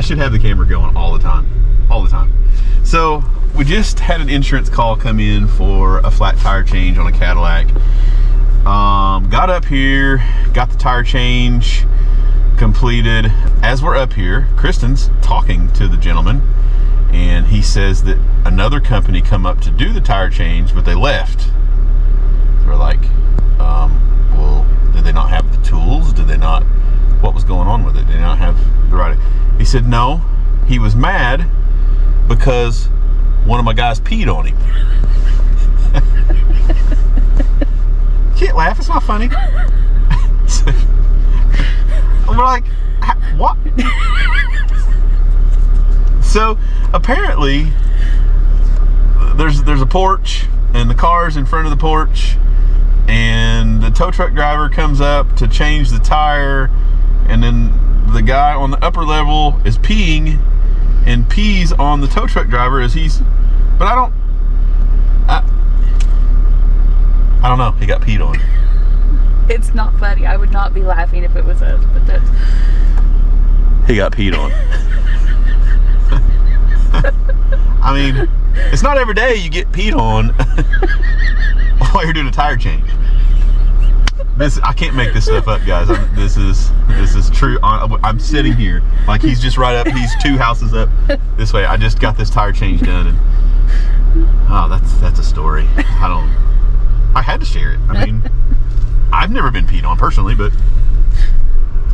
should have the camera going all the time. All the time. So we just had an insurance call come in for a flat tire change on a Cadillac. Got up here, got the tire change completed. As we're up here, Kristen's talking to the gentleman, and he says that another company come up to do the tire change, but they left. So we're like, well, did they not have the tools? Did they not? What was going on with it? Did they not have the right? He said no. He was mad because one of my guys peed on him. Can't laugh, it's not funny. We're like, what? So apparently there's a porch and the car's in front of the porch, and the tow truck driver comes up to change the tire, and then the guy on the upper level is peeing and pees on the tow truck driver as he's, but I don't know, he got peed on. It's not funny. I would not be laughing if it was us, but that's... He got peed on. I mean, it's not every day you get peed on while you're doing a tire change. I can't make this stuff up, guys. This is true. I'm sitting here like he's just right up. He's 2 houses up this way. I just got this tire change done, and oh, that's a story. I had to share it. I mean, I've never been peed on personally, but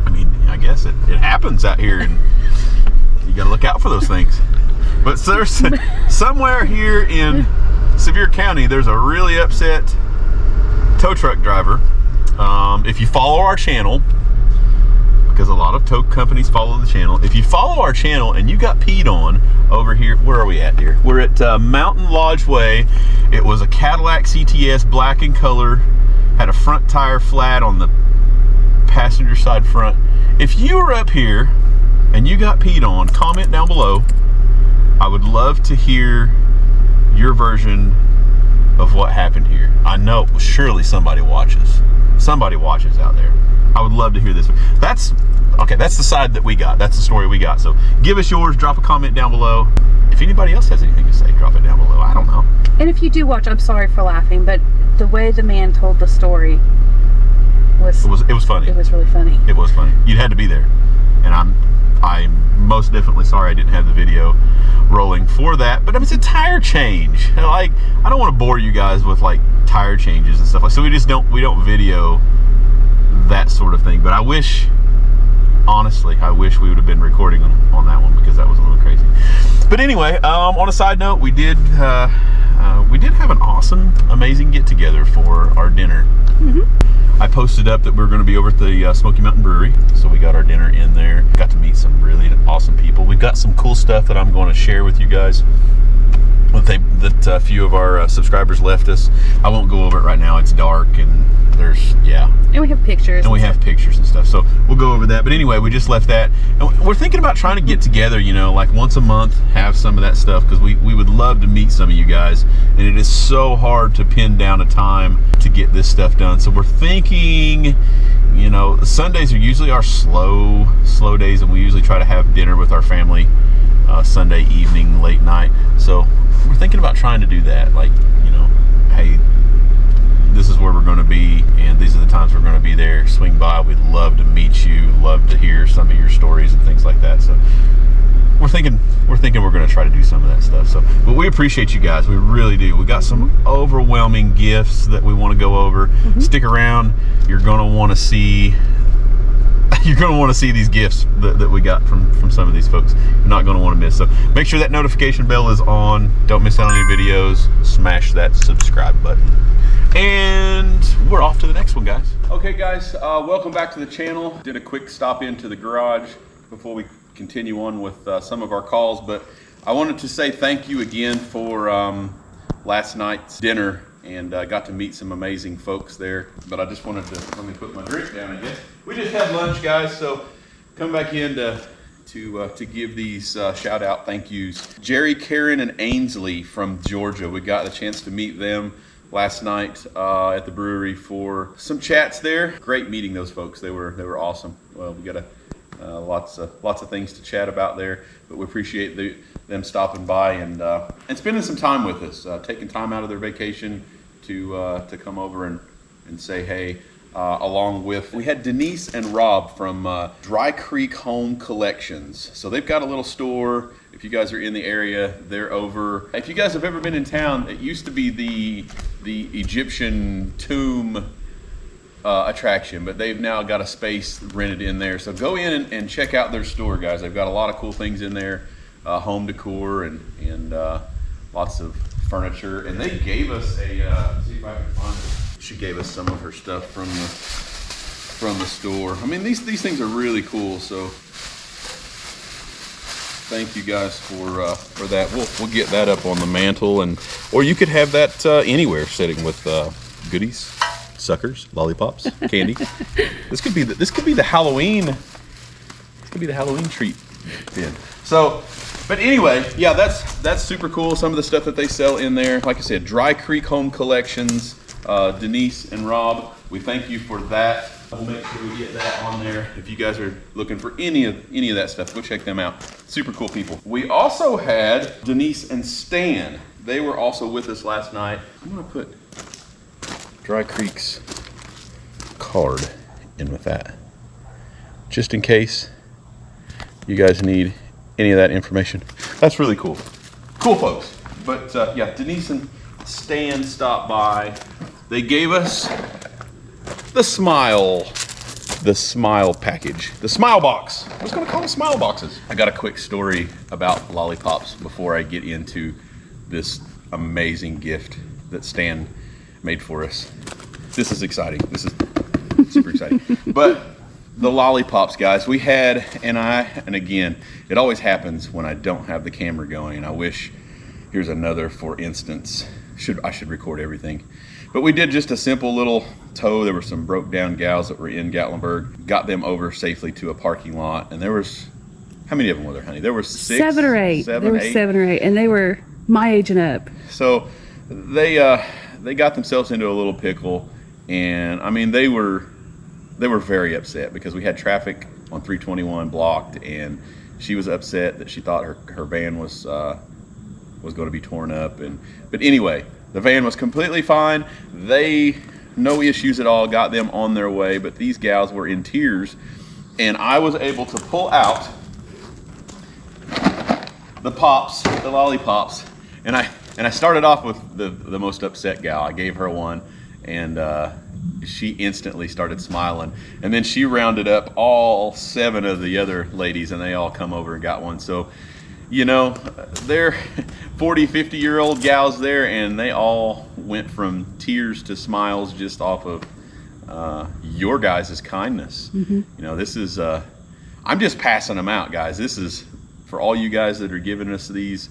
I mean, I guess it happens out here, and you got to look out for those things. But so there's somewhere here in Sevier County, there's a really upset tow truck driver. If you follow our channel, because a lot of tow companies follow the channel, if you follow our channel and you got peed on over here, where are we at here? We're at Mountain Lodge Way. It was a Cadillac CTS, black in color, had a front tire flat on the passenger side front. If you were up here and you got peed on, comment down below. I would love to hear your version of what happened here. I know surely somebody watches. Somebody watches out there. I would love to hear this. That's the side that we got. That's the story we got. So give us yours, drop a comment down below. If anybody else has anything to say, drop it down below. I don't know. And if you do watch, I'm sorry for laughing, but the way the man told the story was funny. It was really funny. It was funny. You'd had to be there. And I'm most definitely sorry I didn't have the video rolling for that. But I mean, it's a tire change. Like, I don't want to bore you guys with like tire changes and stuff like. So we don't video that sort of thing. But I wish, honestly, we would have been recording on that one, because that was a little crazy. But anyway, on a side note, we did have an awesome, amazing get together for our dinner. Mm-hmm. I posted up that we were going to be over at the Smoky Mountain Brewery, so we got our dinner in there. Got to meet some really awesome people. We've got some cool stuff that I'm going to share with you guys that a few of our subscribers left us. I won't go over it right now. It's dark, and and we have pictures. And we have pictures and stuff, so we'll go over that. But anyway, we just left that. And we're thinking about trying to get together, like once a month, have some of that stuff, because we would love to meet some of you guys. And it is so hard to pin down a time to get this stuff done. So we're thinking, Sundays are usually our slow days, and we usually try to have dinner with our family Sunday evening, late night. So we're thinking about trying to do that. Like, hey, this is where we're going to be, and these are the times we're going to be there. Swing by. We'd love to meet you. Love to hear some of your stories and things like that. So we're thinking we're going to try to do some of that stuff. So, but we appreciate you guys. We really do. We got some overwhelming gifts that we want to go over. Mm-hmm. Stick around. You're going to want to see. You're going to want to see these gifts that we got from some of these folks. You're not going to want to miss. So make sure that notification bell is on. Don't miss out on any videos. Smash that subscribe button. And we're off to the next one, guys. Okay, guys, welcome back to the channel. Did a quick stop into the garage before we continue on with some of our calls, but I wanted to say thank you again for last night's dinner, and got to meet some amazing folks there. But I just wanted to, let me put my drink down, I guess. We just had lunch, guys, so come back in to give these shout out thank yous. Jerry, Karen, and Ainsley from Georgia. We got the chance to meet them last night at the brewery for some chats there. Great meeting those folks. They were awesome. Well, we got a Lots of things to chat about there, but we appreciate them stopping by and spending some time with us, taking time out of their vacation to come over and say hey. Along with, we had Denise and Rob from Dry Creek Home Collections. So they've got a little store. If you guys are in the area, they're over. If you guys have ever been in town, it used to be the Egyptian tomb attraction, but they've now got a space rented in there. So go in and check out their store, guys. They've got a lot of cool things in there, home decor and lots of furniture. And they gave us a, see if I can find it. She gave us some of her stuff from the store. I mean, these things are really cool. So thank you guys for that. We'll get that up on the mantle, or you could have that anywhere, sitting with goodies, suckers, lollipops, candy. This could be the Halloween. This could be the Halloween treat bin. So, but anyway, yeah, that's super cool. Some of the stuff that they sell in there, like I said, Dry Creek Home Collections. Denise and Rob, we thank you for that. We'll make sure we get that on there. If you guys are looking for any of that stuff, go check them out. Super cool people. We also had Denise and Stan. They were also with us last night. I'm gonna put Dry Creek's card in with that, just in case you guys need any of that information. That's really cool. Cool folks. But yeah, Denise and Stan stopped by. They gave us the smile package, the smile box. I was going to call them smile boxes. I got a quick story about lollipops before I get into this amazing gift that Stan made for us. This is exciting. This is super exciting. But the lollipops, guys, we had, and again, it always happens when I don't have the camera going. I wish, here's another, for instance, I should record everything. But we did just a simple little tow. There were some broke down gals that were in Gatlinburg. Got them over safely to a parking lot. And there was, how many of them were there, honey? There were 6? 7 or 8. There were 7 or 8. And they were my age and up. So they got themselves into a little pickle. And I mean, they were very upset because we had traffic on 321 blocked. And she was upset that she thought her van was going to be torn up. But anyway, the van was completely fine. No issues at all, got them on their way, but these gals were in tears, and I was able to pull out the lollipops, and I started off with the most upset gal. I gave her one, and she instantly started smiling, and then she rounded up all 7 of the other ladies, and they all come over and got one. So, you know, they're 40, 50-year-old gals there, and they all went from tears to smiles just off of your guys' kindness. Mm-hmm. You know, this is, I'm just passing them out, guys. This is for all you guys that are giving us these.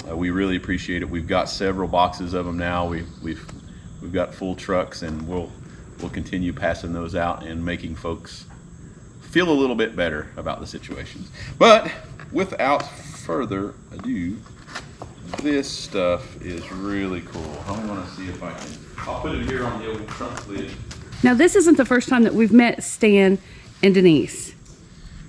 We really appreciate it. We've got several boxes of them now. We've got full trucks, and we'll continue passing those out and making folks feel a little bit better about the situations. But without further ado, this stuff is really cool. I want to see if I can. I'll put it here on the old trunk lid. Now, this isn't the first time that we've met Stan and Denise.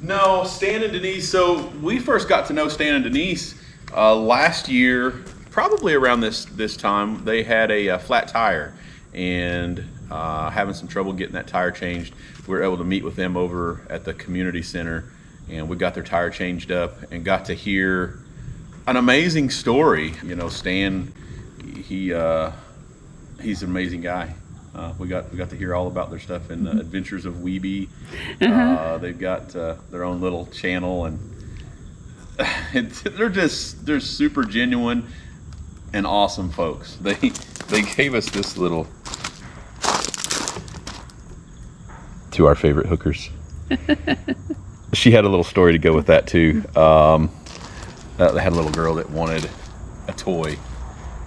No, Stan and Denise. So we first got to know Stan and Denise last year, probably around this time. They had a flat tire and having some trouble getting that tire changed. We were able to meet with them over at the community center, and we got their tire changed up and got to hear an amazing story. You know, Stan, he's an amazing guy. We got to hear all about their stuff in the Adventures of Weeby. They've got their own little channel, and they're super genuine and awesome folks. They gave us this little, to our favorite hookers. She had a little story to go with that too. They had a little girl that wanted a toy,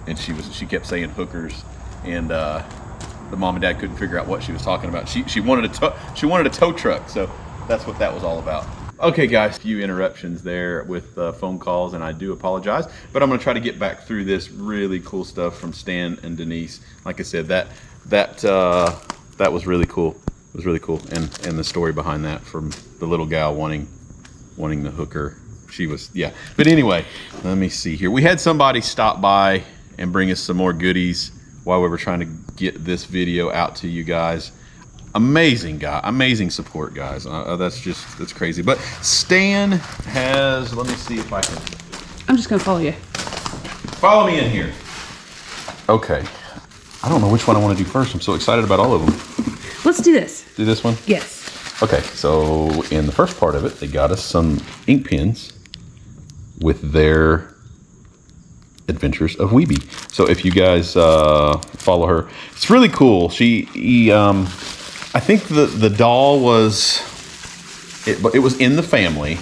and she kept saying hookers, and the mom and dad couldn't figure out what she was talking about. She wanted a tow truck, so that's what that was all about. Okay, guys, a few interruptions there with phone calls, and I do apologize, but I'm going to try to get back through this really cool stuff from Stan and Denise. Like I said, that was really cool. was really cool. And the story behind that from the little gal wanting the hooker. She was, yeah. But anyway, let me see here. We had somebody stop by and bring us some more goodies while we were trying to get this video out to you guys. Amazing guy, amazing support, guys. That's crazy. But Stan has, let me see if I can. I'm just gonna follow you. Follow me in here. Okay. I don't know which one I want to do first. I'm so excited about all of them. Let's do this. Do this one? Yes. Okay, so in the first part of it, they got us some ink pens with their Adventures of Weeby. So if you guys follow her, it's really cool. I think the doll was, it was in the family,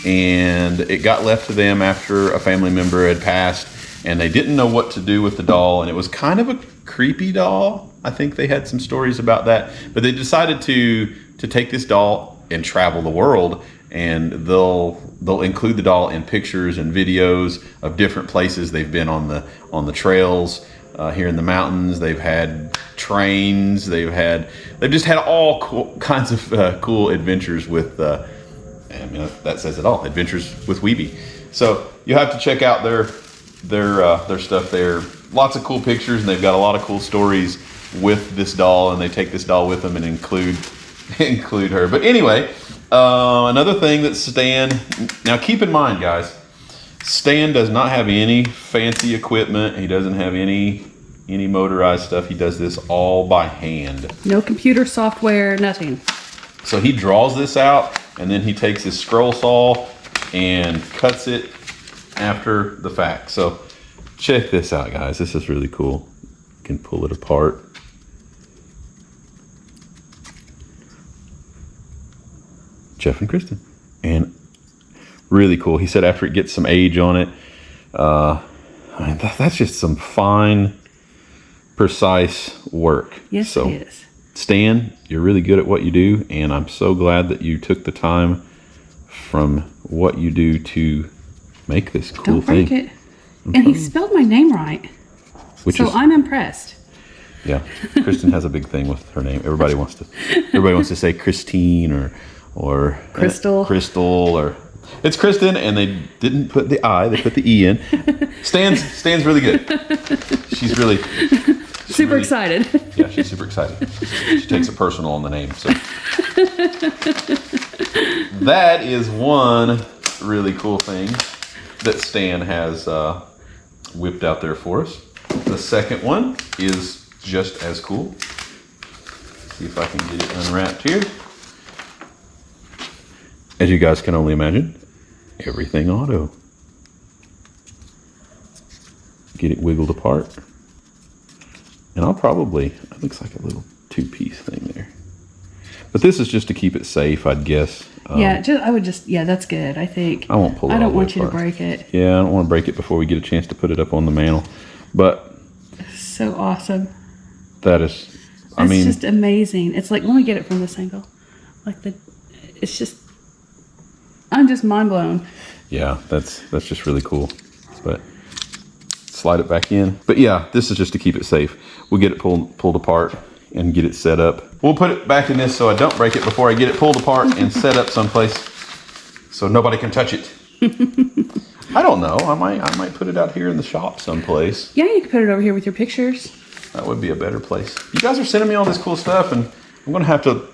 and it got left to them after a family member had passed, and they didn't know what to do with the doll, and it was kind of a creepy doll. I think they had some stories about that, but they decided to take this doll and travel the world, and they'll include the doll in pictures and videos of different places they've been on the trails here in the mountains. They've had trains. They've just had all kinds of cool adventures with. That says it all. Adventures with Weeby. So you have to check out their stuff there. Lots of cool pictures, and they've got a lot of cool stories with this doll, and they take this doll with them and include her. But anyway, another thing that Stan, now keep in mind, guys, Stan does not have any fancy equipment. He doesn't have any motorized stuff. He does this all by hand. No computer software, nothing. So he draws this out, and then he takes his scroll saw and cuts it after the fact. So check this out, guys. This is really cool. You can pull it apart. Jeff and Kristen. And really cool. He said after it gets some age on it, that's just some fine, precise work. Yes, so, it is. Stan, you're really good at what you do, and I'm so glad that you took the time from what you do to make this cool Don't break thing. it. And he spelled my name right. So I'm impressed. Yeah, Kristen has a big thing with her name. Everybody wants to say Christine or Crystal. Or it's Kristen, and they didn't put the I, they put the E in. Stan's really good. She's really Super excited. Yeah, she's super excited. She takes it personal on the name. So that is one really cool thing that Stan has whipped out there for us. The second one is just as cool. See if I can get it unwrapped here. As you guys can only imagine, everything auto. Get it wiggled apart. And it looks like a little two-piece thing there. But this is just to keep it safe, I'd guess. That's good, I think. I won't pull it I don't all the way want you to apart. break it. Yeah, I don't want to break it before we get a chance to put it up on the mantle. But So awesome. that is, It's just amazing. It's like, let me get it from this angle. I'm just mind blown. yeah, that's just really cool. But slide it back in. But yeah, this is just to keep it safe. We'll get it pulled apart and get it set up. We'll put it back in this so I don't break it before I get it pulled apart and set up someplace so nobody can touch it. I don't know. I might put it out here in the shop someplace. Yeah, you can put it over here with your pictures. That would be a better place. You guys are sending me all this cool stuff, and I'm gonna have to.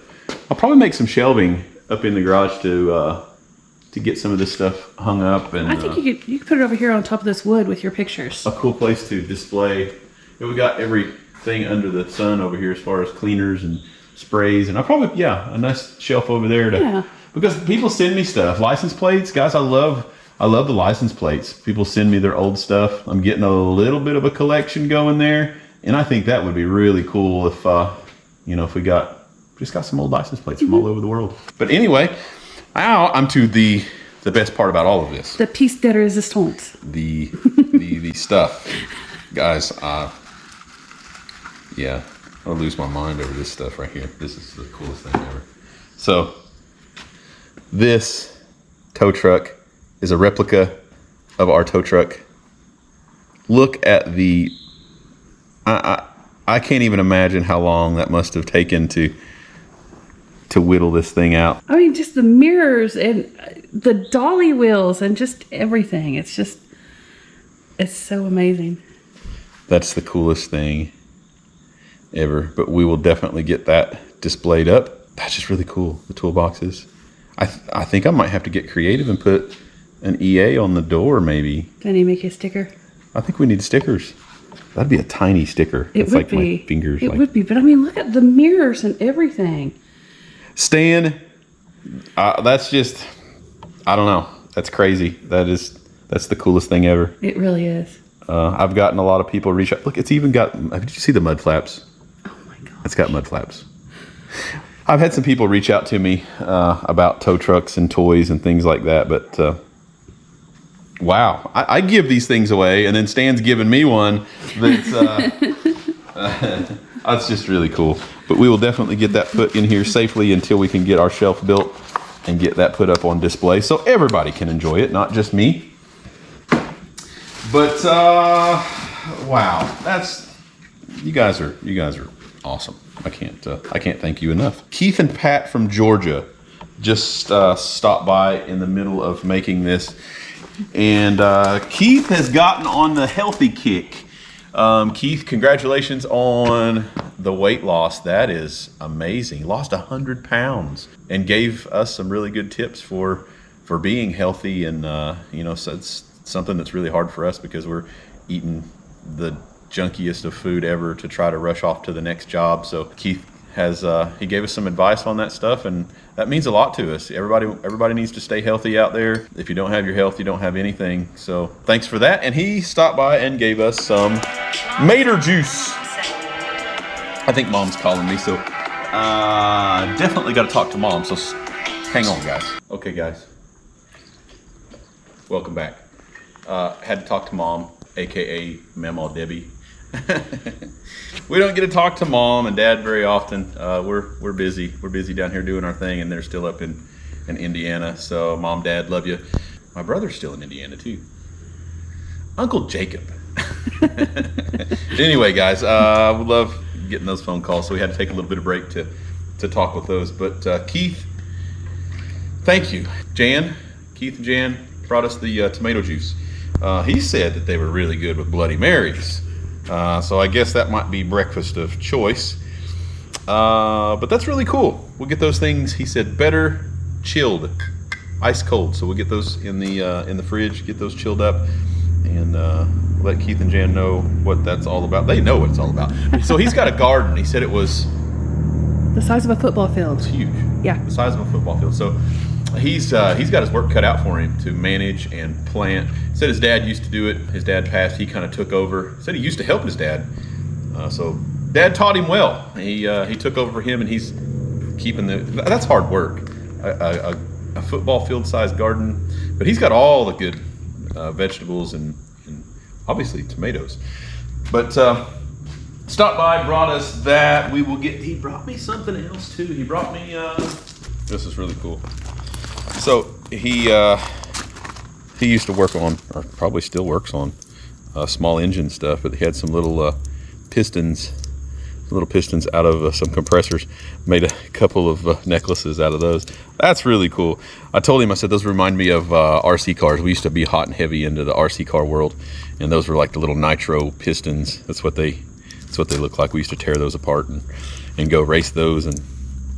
I'll probably make some shelving up in the garage to get some of this stuff hung up, and I think you could put it over here on top of this wood with your pictures. a cool place to display. We got everything under the sun over here as far as cleaners and sprays, and I probably a nice shelf over there because people send me stuff, license plates, guys. I love the license plates. People send me their old stuff. I'm getting a little bit of a collection going there, and I think that would be really cool if if we got some old license plates from all over the world. But anyway, now I'm to the best part about all of this. The piece de resistance. The stuff, guys. I'll lose my mind over this stuff right here. This is the coolest thing ever. So this tow truck is a replica of our tow truck. Look at I can't even imagine how long that must have taken to to whittle this thing out. I mean, just the mirrors and the dolly wheels and just everything. It's so amazing. That's the coolest thing ever. But we will definitely get that displayed up. That's just really cool, the toolboxes. I think I might have to get creative and put an EA on the door, maybe. Can you make a sticker? I think we need stickers. That'd be a tiny sticker. It It's would like be. my fingers. It like. would be. But I mean, look at the mirrors and everything. Stan, that's just, I don't know. That's crazy. That's the coolest thing ever. It really is. I've gotten a lot of people reach out. Look, it's even got, did you see the mud flaps? Oh my God. It's got mud flaps. I've had some people reach out to me about tow trucks and toys and things like that, but wow, I give these things away, and then Stan's giving me one that's just really cool. But we will definitely get that put in here safely until we can get our shelf built and get that put up on display so everybody can enjoy it, not just me. But wow, you guys are awesome. I can't thank you enough. Keith and Pat from Georgia just stopped by in the middle of making this, and Keith has gotten on the healthy kick. Keith, congratulations on the weight loss. That is amazing. He lost 100 pounds and gave us some really good tips for being healthy, and so it's something that's really hard for us because we're eating the junkiest of food ever to try to rush off to the next job. So Keith he gave us some advice on that stuff, and that means a lot to us. Everybody needs to stay healthy out there. If you don't have your health, you don't have anything. So thanks for that. And he stopped by and gave us some Mater juice. I think Mom's calling me, so definitely got to talk to Mom. So hang on, guys. Okay, guys. Welcome back. Had to talk to Mom, aka Mamaw Debbie. We don't get to talk to Mom and Dad very often. We're busy. We're busy down here doing our thing, and they're still up in Indiana. So Mom, Dad, love you. My brother's still in Indiana too. Uncle Jacob. Anyway, guys, we love getting those phone calls, so we had to take a little bit of break to talk with those. But Keith, thank you. Keith and Jan brought us the tomato juice. He said that they were really good with Bloody Marys. So I guess that might be breakfast of choice. But that's really cool. We'll get those things, he said, better chilled, ice cold. So we'll get those in the fridge, get those chilled up, and let Keith and Jan know what that's all about. They know what it's all about. So he's got a garden. He said it was the size of a football field. It's huge. Yeah. The size of a football field. So he's got his work cut out for him to manage and plant. Said his dad used to do it. His dad passed. He kind of took over. Said he used to help his dad. So Dad taught him well. He took over for him, and he's keeping that's hard work. A football field sized garden, but he's got all the good vegetables and obviously tomatoes. But stopped by, brought us that. He brought me something else too. He brought me this is really cool. So he used to work on, or probably still works on, small engine stuff, but he had some little pistons out of some compressors. Made a couple of necklaces out of those. That's really cool. I told him, I said, those remind me of RC cars. We used to be hot and heavy into the RC car world, and those were like the little nitro pistons. That's what they look like. We used to tear those apart and go race those in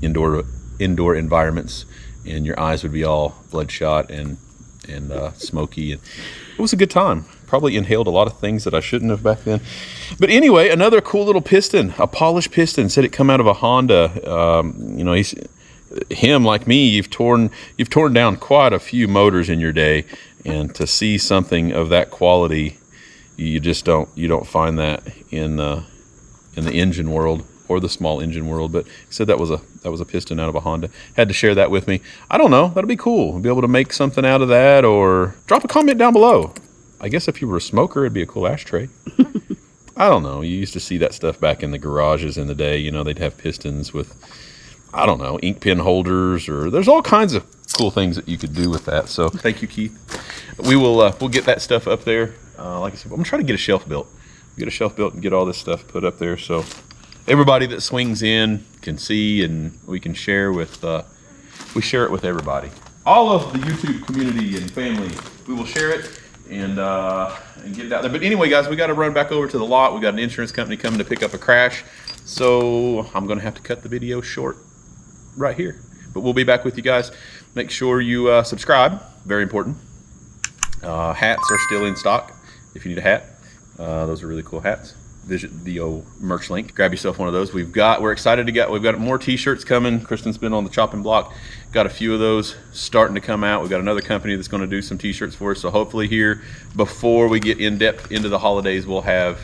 indoor environments, and your eyes would be all bloodshot and smoky, and it was a good time. Probably inhaled a lot of things that I shouldn't have back then. But anyway, another cool little piston, a polished piston. Said it come out of a Honda. Him like me, you've torn down quite a few motors in your day, and to see something of that quality, you don't find that in the engine world or the small engine world. But he said that was a piston out of a Honda. Had to share that with me. I don't know. That'll be cool. We'll be able to make something out of that, or drop a comment down below. I guess if you were a smoker, it'd be a cool ashtray. I don't know. You used to see that stuff back in the garages in the day. They'd have pistons with, I don't know, ink pen holders, or there's all kinds of cool things that you could do with that. So thank you, Keith. We'll get that stuff up there. Like I said, I'm trying to get a shelf built. Get a shelf built and get all this stuff put up there. So everybody that swings in can see, and we can share with we share it with everybody. All of the YouTube community and family, we will share it and get it out there. But anyway, guys, we got to run back over to the lot. We got an insurance company coming to pick up a crash, so I'm gonna have to cut the video short right here. But we'll be back with you guys. Make sure you subscribe, very important. Hats are still in stock if you need a hat. Those are really cool hats. Visit the old merch link. Grab yourself one of those. We're excited to we've got more t-shirts coming. Kristen's been on the chopping block. Got a few of those starting to come out. We've got another company that's going to do some t-shirts for us. So hopefully here, before we get in depth into the holidays, we'll have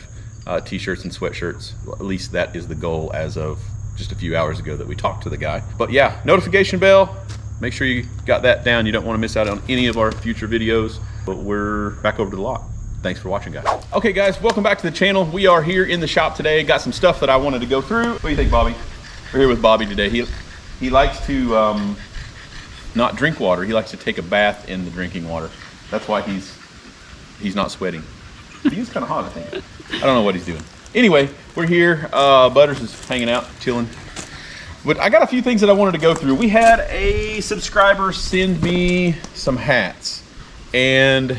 t-shirts and sweatshirts. Well, at least that is the goal as of just a few hours ago that we talked to the guy. But yeah, notification bell. Make sure you got that down. You don't want to miss out on any of our future videos. But we're back over to the lot. Thanks for watching, guys. Okay, guys, welcome back to the channel. We are here in the shop today. Got some stuff that I wanted to go through. What do you think, Bobby? We're here with Bobby today. He likes to not drink water. He likes to take a bath in the drinking water. That's why he's not sweating. He's kind of hot, I think. I don't know what he's doing. Anyway, we're here. Butters is hanging out, chilling. But I got a few things that I wanted to go through. We had a subscriber send me some hats, and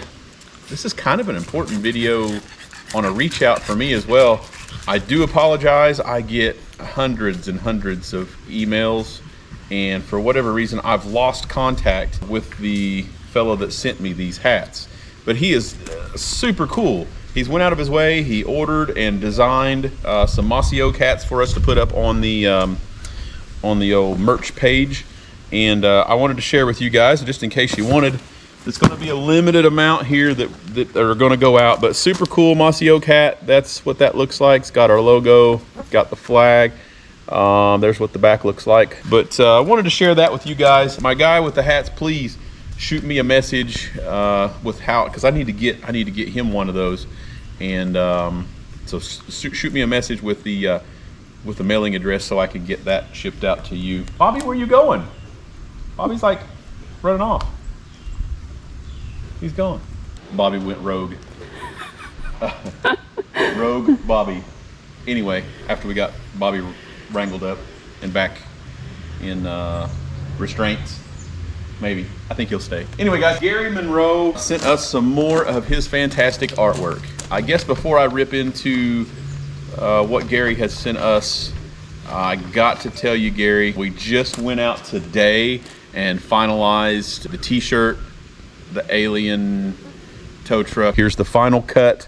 this is kind of an important video on a reach out for me as well. I do apologize. I get hundreds and hundreds of emails, and for whatever reason, I've lost contact with the fellow that sent me these hats. But he is super cool. He's went out of his way. He ordered and designed some Mossy Oak hats for us to put up on the old merch page. And I wanted to share with you guys, just in case you wanted. There's going to be a limited amount here that are going to go out, but super cool Mossy Oak hat. That's what that looks like. It's got our logo, got the flag. There's what the back looks like. But I wanted to share that with you guys. My guy with the hats, please shoot me a message with how, because I need to get him one of those. And so shoot me a message with the mailing address so I can get that shipped out to you. Bobby, where you going? Bobby's like running off. He's gone. Bobby went rogue. Rogue Bobby. Anyway, after we got Bobby wrangled up and back in restraints, maybe. I think he'll stay. Anyway, guys, Gary Monroe sent us some more of his fantastic artwork. I guess before I rip into what Gary has sent us, I got to tell you, Gary, we just went out today and finalized the t-shirt, the alien tow truck. Here's the final cut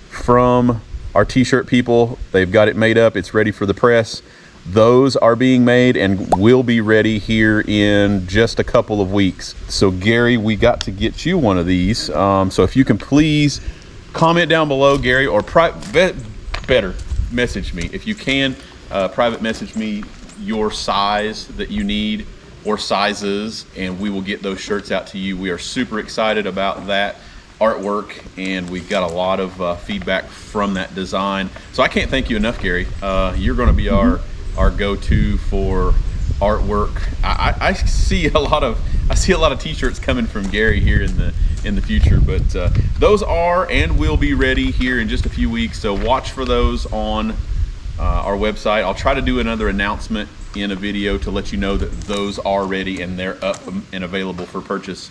from our t-shirt people. They've got it made up. It's ready for the press. Those are being made and will be ready here in just a couple of weeks. So Gary, we got to get you one of these. So if you can please comment down below, Gary, or better message me. If you can, private message me your size that you need, or sizes, and we will get those shirts out to you. We are super excited about that artwork, and we got a lot of feedback from that design. So I can't thank you enough, Gary. You're going to be our go-to for artwork. I see a lot of t-shirts coming from Gary here in the future, but those are and will be ready here in just a few weeks. So watch for those on our website. I'll try to do another announcement in a video to let you know that those are ready and they're up and available for purchase.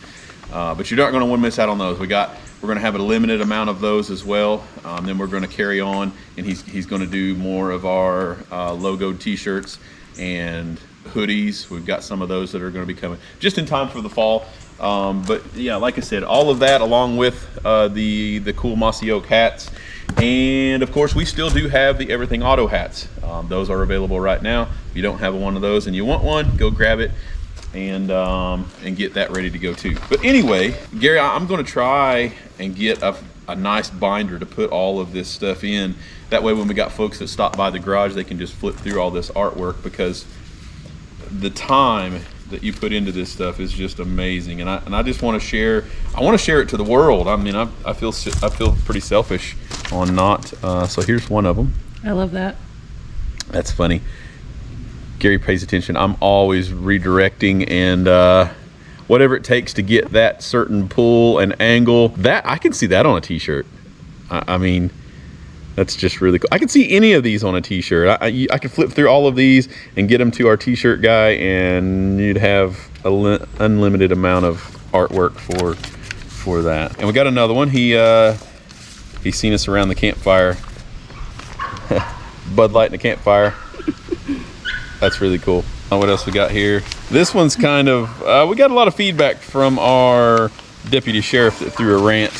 But you're not going to want to miss out on those. We're going to have a limited amount of those as well. Then we're going to carry on, and he's going to do more of our logoed t-shirts and hoodies. We've got some of those that are going to be coming just in time for the fall. But yeah, like I said, all of that along with the cool Mossy Oak hats. And of course, we still do have the Everything Auto hats. Those are available right now. If you don't have one of those and you want one, go grab it and get that ready to go too. But anyway, Gary, I'm going to try and get a nice binder to put all of this stuff in. That way, when we got folks that stop by the garage, they can just flip through all this artwork, because the time that you put into this stuff is just amazing. And I just want to share. I want to share it to the world. I mean, I feel pretty selfish on not. So here's one of them. I love that. That's funny. Gary pays attention. I'm always redirecting and whatever it takes to get that certain pull and angle. That I can see that on a t-shirt. I mean, That's just really cool. I could see any of these on a t-shirt. I could flip through all of these and get them to our t-shirt guy, and you'd have an unlimited amount of artwork for that. And we got another one. He's seen us around the campfire. Bud Light in the campfire. That's really cool. What else we got here? This one's kind of, we got a lot of feedback from our deputy sheriff that threw a rant.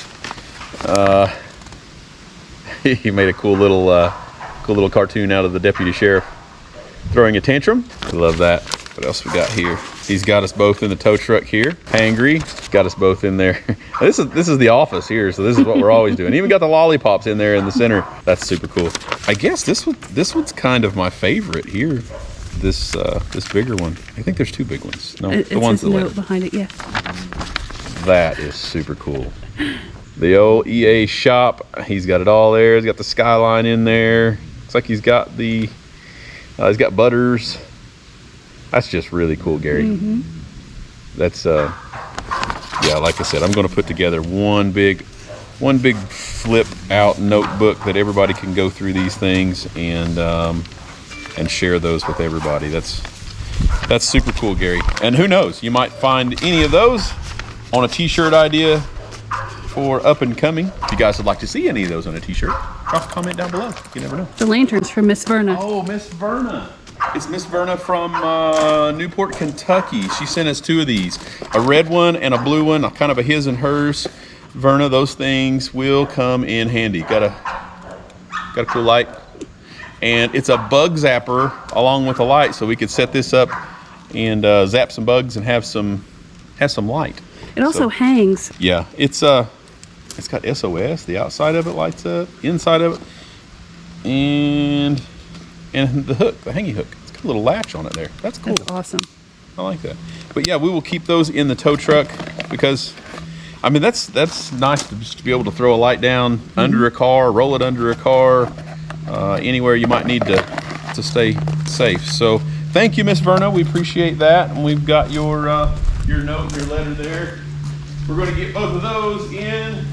He made a cool little cartoon out of the deputy sheriff throwing a tantrum. We love that. What else we got here? He's got us both in the tow truck here. Hangry, got us both in there. This is the office here, so this is what we're always doing. Even got the lollipops in there in the center. That's super cool. I guess this one's kind of my favorite here. This bigger one. I think there's two big ones. No, the one's the note behind it. Yeah. That is super cool. The old EA shop. He's got it all there. He's got the skyline in there. Looks like he's got he's got Butters. That's just really cool, Gary. Mm-hmm. That's yeah, like I said, I'm going to put together one big flip out notebook that everybody can go through these things and share those with everybody. That's super cool, Gary. And who knows, you might find any of those on a t-shirt idea for up and coming. If you guys would like to see any of those on a t-shirt, drop a comment down below. You never know. The lanterns from Miss Verna. Oh, Miss Verna. It's Miss Verna from Newport, Kentucky. She sent us two of these, a red one and a blue one, kind of a his and hers. Verna, those things will come in handy. Got a cool light, and it's a bug zapper along with a light, so we could set this up and zap some bugs and have some light. It also hangs. Yeah, it's got SOS. The outside of it lights up, inside of it, and the hook, the hangy hook. It's got a little latch on it there. That's cool. That's awesome. I like that. But yeah, we will keep those in the tow truck because, I mean, that's nice to just be able to throw a light down under a car, roll it under a car, anywhere you might need to stay safe. So thank you, Miss Verna. We appreciate that. And we've got your note and your letter there. We're going to get both of those in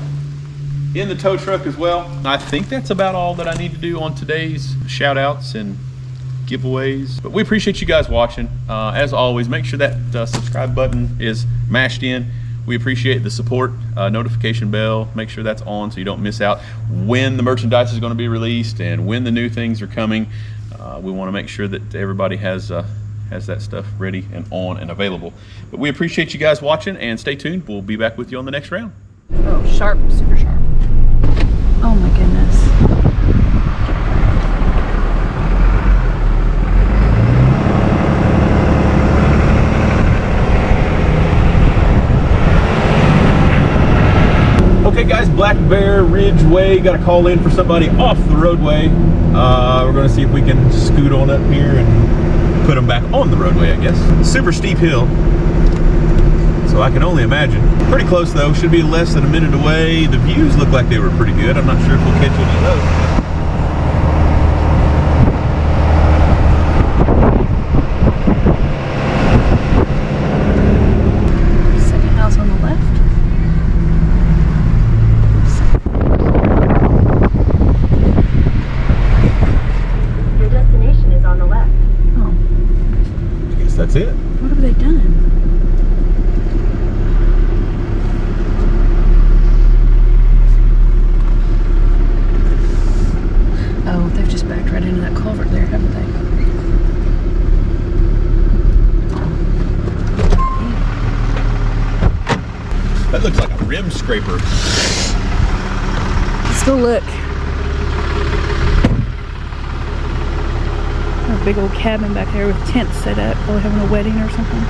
the tow truck as well. I think that's about all that I need to do on today's shout outs and giveaways. But we appreciate you guys watching. As always, make sure that subscribe button is mashed in. We appreciate the support. Notification bell, make sure that's on so you don't miss out when the merchandise is going to be released and when the new things are coming. We want to make sure that everybody has that stuff ready and on and available. But we appreciate you guys watching, and stay tuned. We'll be back with you on the next round. Oh, sharp, super sharp. Oh my goodness. Okay guys, Black Bear Ridge Way, got a call in for somebody off the roadway. We're gonna see if we can scoot on up here and put them back on the roadway, I guess. Super steep hill, so I can only imagine. Pretty close though, should be less than a minute away. The views look like they were pretty good. I'm not sure if we'll catch any of those. That's it. What have they done? Oh, they've just backed right into that culvert there, haven't they? That looks like a rim scraper. Let's go look. A big old cabin back there with tents set up, probably having a wedding or something.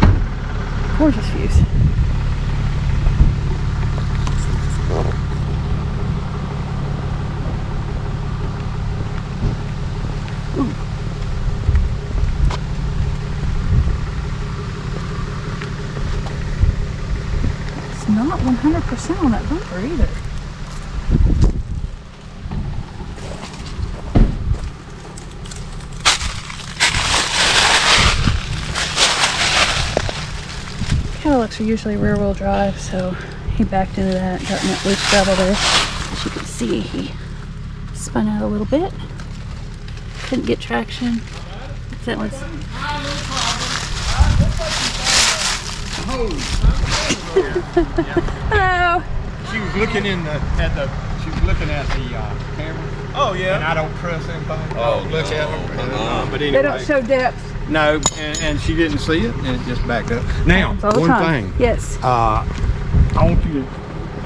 Gorgeous views. Ooh. It's not 100% on that bumper either. Cadillacs are usually rear-wheel drive, so he backed into that, got in that loose gravel there. As you can see, he Spun out a little bit. Couldn't get traction. That was. Hello. She was looking at the camera. Oh And yeah. I don't trust anything. Oh, Look at them. But They anyway, don't show depth. no, and she didn't see it, and it just backed up. Now, All the one time. thing. Yes. I want you to.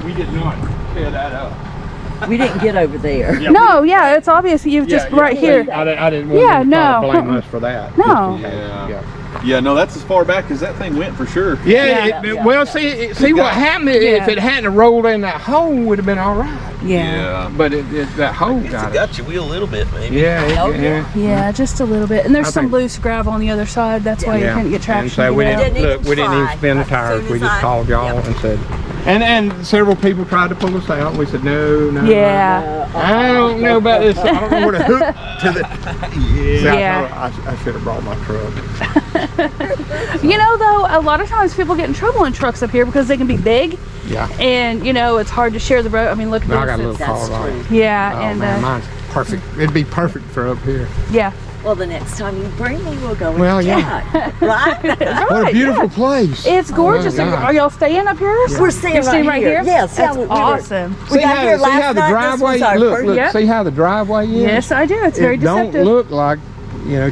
We did not tear that up. We didn't get over there. Yeah, No, yeah, it's obvious you've just right here. I didn't want Yeah, you to try to no. blame us for that. No. Yeah, no, that's as far back as that thing went for sure. Yeah, well, see what happened if Yeah. it hadn't rolled in that hole, would have been all right. Yeah. But that hole got it. Got your wheel a little bit, maybe. Yeah, Yeah, just a little bit. And there's I some think- loose gravel on the other side. That's why you couldn't get And traction. so we to get out. didn't look. We didn't even spin the tires. We just called y'all and said. And several people tried to pull us out. And we said no. Yeah. I don't know about this. I don't know where to hook to the. Yeah. I should have brought my truck. You know, though, a lot of times people get in trouble in trucks up here because they can be big, Yeah. and you know it's hard to share the road. I mean, look at No, I this. got a little It's- car on it. Yeah, Oh and man, mine's perfect. It'd be perfect for up here. yeah. Well, the next time you bring me, we'll go and Well, chat. Right? What a beautiful place. It's gorgeous. Oh, my God. Are y'all staying up here? We're staying You're staying right right here. here? Yes, yeah, That's we were- awesome. We got here see last how the night. This driveway was our look. first- Look, Yep. see how the driveway is. Yes, I do. It's very it deceptive. don't look like,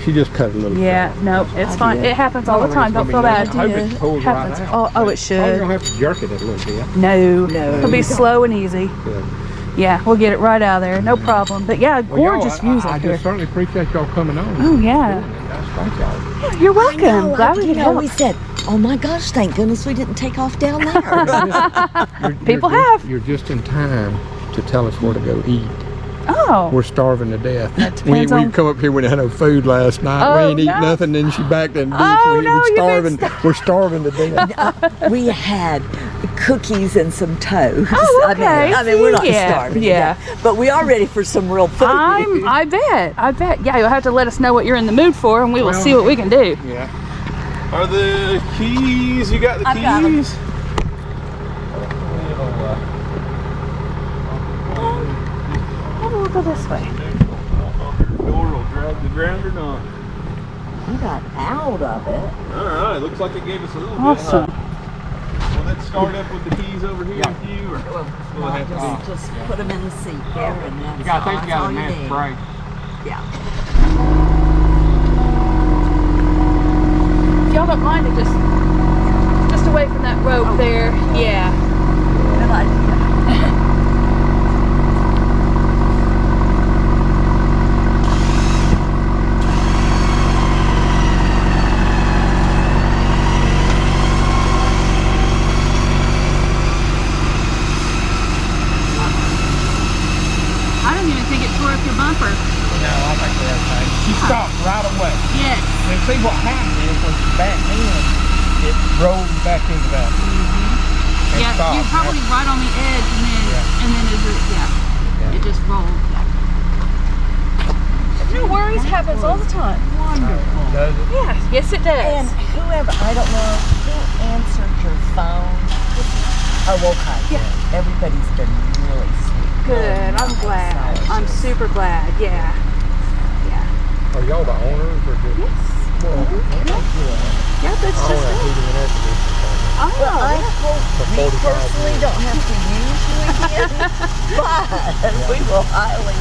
she just cut a little. Yeah, no, it's fine. It happens all the time. Don't feel bad. I hope it pulls right Happens. out. Oh, it Probably should. gonna have to jerk it a little bit. No, No. it'll be slow and easy. Good. Yeah, we'll get it right out of there. No problem. But yeah, Well, y'all, gorgeous views I up here. just certainly appreciate y'all coming on. Oh yeah. Thank y'all. You're welcome. No, Glad we you could know, help. we said, oh my gosh, thank goodness we didn't take off down there. People have. You're just in time to tell us where to go eat. Oh. We're starving to death. We depends on- come up here, we had no food last night. Oh, we ain't eat no. nothing, then she backed in the beach. Oh, no, we're you've starving. been We're starving to death. We had cookies and some toast. Oh, okay. I mean, we're not Yeah, starving. yeah. But we are ready for some real food. I bet. Yeah, you'll have to let us know what you're in the mood for, and we will see what we can do. Yeah. Are the keys? You got the I've got 'em. keys? Maybe we'll go this way. Door will drag the ground or not? We got out of it. All right, looks like it gave us a little Awesome. bit. Well, let's start up with the keys over here with you, or Just put them in the seat there, and that's, I think you that's got all a you nice need. break. Yeah. If y'all don't mind it, just away from that rope there. Yeah. Good idea. I don't even think it tore up your bumper. No, I think we're okay. She stopped right away. Yes. And see what happened is when she backed in, it rolled back into that. And Yeah, stopped. you're probably right on the edge, and then it just rolled. No worries, happens all the time. Wonderful. Does it? Yeah, yes it does. And whoever, I don't know, who answered your phone? Oh, okay. Yeah. Everybody's been really sweet. Good, I'm glad. I'm super glad, yeah. Yeah. Are y'all the owners or just? Yes. Well, Yeah, that's I just own that it. heating and air conditioning. I Well, I know. hope we 45 personally years. don't have to use you again, but we will highly.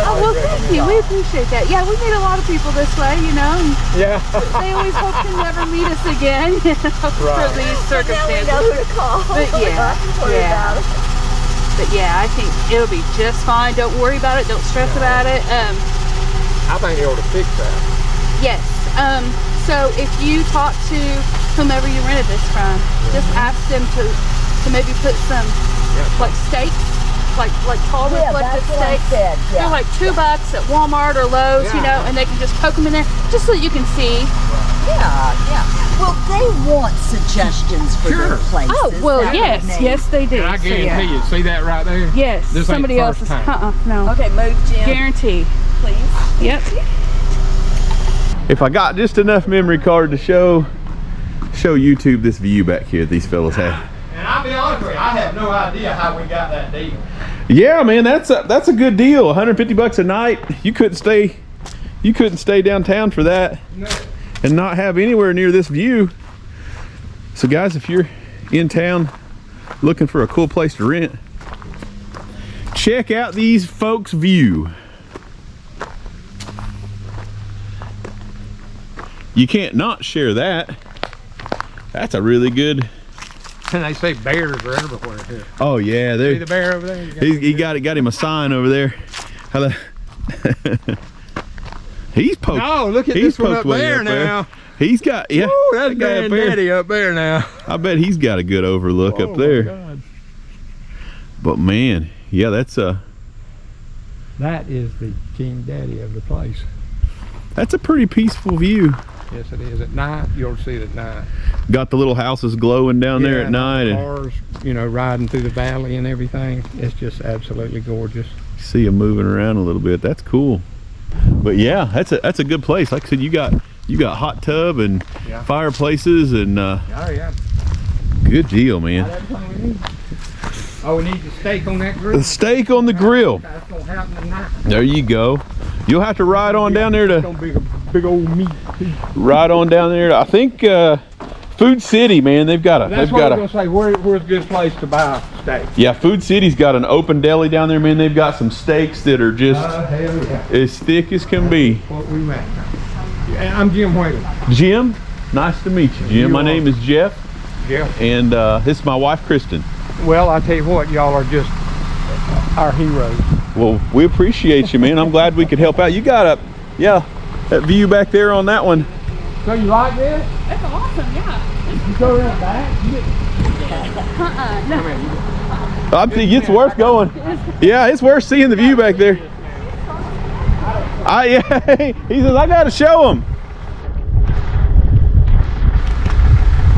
Oh, well, thank you. We appreciate that. Yeah, we meet a lot of people this way, you know, and Yeah. they always hope to never meet us again, you know, for Right. these Now we circumstances. know who to call. But We don't yeah, have to worry yeah. about it. But yeah, I think it'll be just fine. Don't worry about it. Don't stress about it. I think they ought to fix that. Yes. So if you talk to whomever you rented this from, just ask them to maybe put some like steaks, like tall Yeah, reflective that's what I steaks. said, yeah. They're like $2 at Walmart or Lowe's, you know, and they can just poke them in there just so you can see. Yeah. Well, they want suggestions for Sure. their places. Oh, well, That yes, would mean- yes, they do. And I So, guarantee yeah. you, see that right there? Yes, This ain't somebody the else's. first time. No. Okay, move, Jim, Guarantee. please. Yep. if I got just enough memory card to show YouTube this view back here these fellas have. And I'll be honest honest with you, I have no idea how we got that deal. Yeah, man, that's a good deal. 150 bucks a night. You couldn't stay downtown for that No. and not have anywhere near this view. So guys, if you're in town looking for a cool place to rent, check out these folks' view. You can't not share that. That's a really good. And they say bears are everywhere here. Oh yeah, See there. the bear over there? He got him a sign over there. Hello. He's poked. No, look at he's this one poked up way there now. He's got, yeah. Ooh, that's that guy up there. granddaddy up there now. I bet he's got a good overlook Oh up there. my God. But man, yeah, that's a That is the king daddy of the place. pretty peaceful view. Yes, it is. At night, you'll see it at night. Got the little houses glowing down there at and all night, the and cars, you know, riding through the valley and everything. It's just absolutely gorgeous. see them moving around a little bit. That's cool. But yeah, that's a good place. Like I said, you got hot tub and Yeah. fireplaces and Oh yeah, good deal, man. got everything we need. Oh, we need the steak on that grill. The steak on the grill. That's gonna happen tonight. There you go. You'll have to ride on down there It's to gonna be a big old meat. ride on down there. I think Food City, man. They've got a. That's They've what got I a. was gonna say. Where's a good place to buy steak? Yeah, Food City's got an open deli down there, man. They've got some steaks that are just Hell yeah. as thick as can be. What we met. And I'm Jim Whalen. Jim, nice to meet you, Jim. You My are. name is Jeff, Yeah. and this is my wife, Kristen. Well, I tell you what, y'all are just our heroes. Well, we appreciate you, man. I'm glad we could help out. You got that view back there on that one. So you like this? That's awesome, yeah. You go around back. You get, No. come here. I think it's worth going. Yeah, it's worth seeing the view back there. Yeah, he says I gotta show him.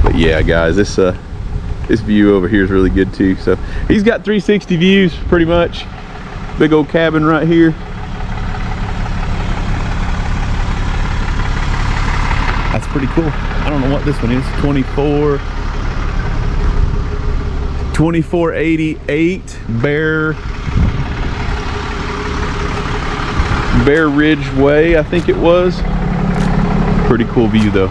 But yeah, guys, this view over here is really good too. So he's got 360 views pretty much. Big old cabin right here. That's pretty cool. I don't know what this one is. 2488 Bear Ridge Way, I think it was. Pretty cool view though.